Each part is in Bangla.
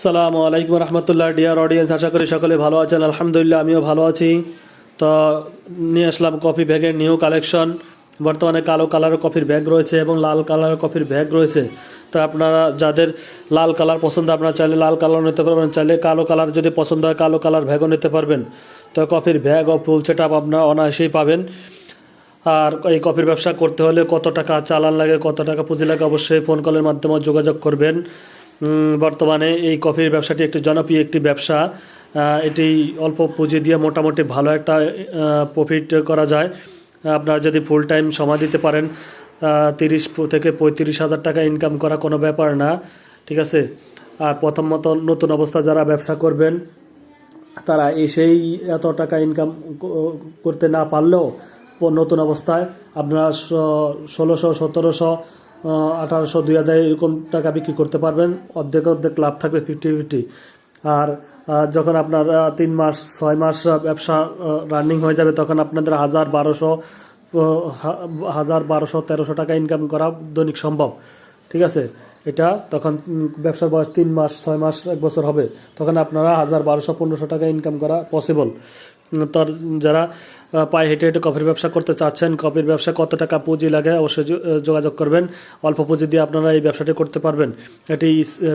সালামু আলাইকুম রহমতুল্লাহ। ডিয়ার অডিয়েন্স, আশা করি সকলে ভালো আছেন। আলহামদুলিল্লাহ, আমিও ভালো আছি। তো নিয়ে আসলাম কফি ব্যাগের নিউ কালেকশন। বর্তমানে কালো কালারের কফির ব্যাগ রয়েছে এবং লাল কালারের কফির ব্যাগ রয়েছে। তো আপনারা যাদের লাল কালার পছন্দ, আপনারা চাইলে লাল কালার নিতে পারবেন, চাইলে কালো কালার যদি পছন্দ হয় কালো কালার ব্যাগও নিতে পারবেন। তো কফির ব্যাগ ও ফুল সেট আপ আপনারা অনায়াসেই পাবেন। আর এই কফির ব্যবসা করতে হলে কত টাকা চালান লাগে, কত টাকা পুঁজি লাগে, অবশ্যই ফোন কলের মাধ্যমে যোগাযোগ করবেন। বর্তমানে এই কফির ব্যবসাটি একটি জনপ্রিয় একটি ব্যবসা। এটি অল্প পুঁজি দিয়ে মোটামুটি ভালো একটা প্রফিট করা যায়। আপনারা যদি ফুল টাইম সময় দিতে পারেন, 30 থেকে 35 হাজার টাকা ইনকাম করা কোনো ব্যাপার না, ঠিক আছে। আর প্রথমত নতুন অবস্থা যারা ব্যবসা করবেন তারা এসেই এত টাকা ইনকাম করতে না পারলেও নতুন অবস্থায় আপনারা 1600, 1700, 1800, 2000 এরকম টাকা বিক্রি করতে পারবেন। অর্ধেক অর্ধেক লাভ থাকবে, 50-50। আর যখন আপনার 3 মাস 6 মাস ব্যবসা রানিং হয়ে যাবে, তখন আপনাদের 1200-1300 টাকা ইনকাম করা দৈনিক সম্ভব, ঠিক আছে। এটা তখন ব্যবসার বয়স 3 মাস 6 মাস 1 বছর হবে, তখন আপনারা 1200-1500 টাকা ইনকাম করা পসিবল। তার যারা পায়ে হেঁটে হেঁটে কফির ব্যবসা করতে চাচ্ছেন, কফির ব্যবসা কত টাকা পুঁজি লাগে অবশ্যই যোগাযোগ করবেন। অল্প পুঁজি দিয়ে আপনারা এই ব্যবসাটি করতে পারবেন। এটি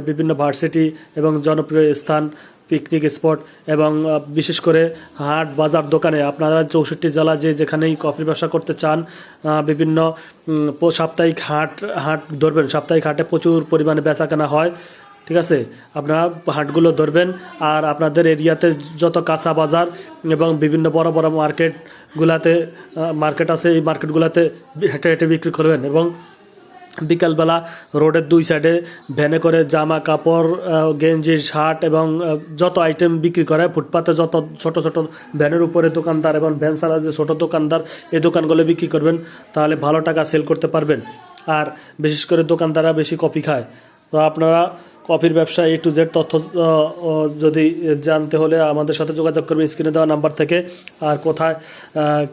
বিভিন্ন ভার্সিটি এবং জনপ্রিয় স্থান, পিকনিক স্পট এবং বিশেষ করে হাট বাজার দোকানে আপনারা 64 জেলা যেখানেই কফির ব্যবসা করতে চান, বিভিন্ন সাপ্তাহিক হাট ধরবেন। সাপ্তাহিক হাটে প্রচুর পরিমাণে বেচা কেনা হয়, ঠিক আছে। আপনারা হাটগুলো ধরবেন আর আপনাদের এরিয়াতে যত কাঁচা বাজার এবং বিভিন্ন বড় বড় মার্কেট আছে, এই মার্কেটগুলোতে হেঁটে হেঁটে বিক্রি করবেন। এবং বিকালবেলা রোডের 2 সাইডে ভ্যানে করে জামা কাপড়, গেঞ্জি, শার্ট এবং যত আইটেম বিক্রি করে, ফুটপাতে যত ছোট ছোট ভ্যানের উপরে দোকানদার এবং ভ্যান ছাড়া যে ছোটো দোকানদার, এই দোকানগুলো বিক্রি করবেন, তাহলে ভালো টাকা সেল করতে পারবেন। আর বিশেষ করে দোকানদাররা বেশি কফি খায়। তো আপনারা কফির ব্যবসা A to Z তথ্য যদি জানতে হলে আমাদের সাথে যোগাযোগ করবেন স্ক্রিনে দেওয়া নাম্বার থেকে। আর কোথায়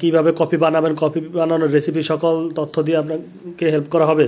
কীভাবে কফি বানাবেন, কফি বানানোর রেসিপি, সকল তথ্য দিয়ে আপনাকে হেল্প করা হবে।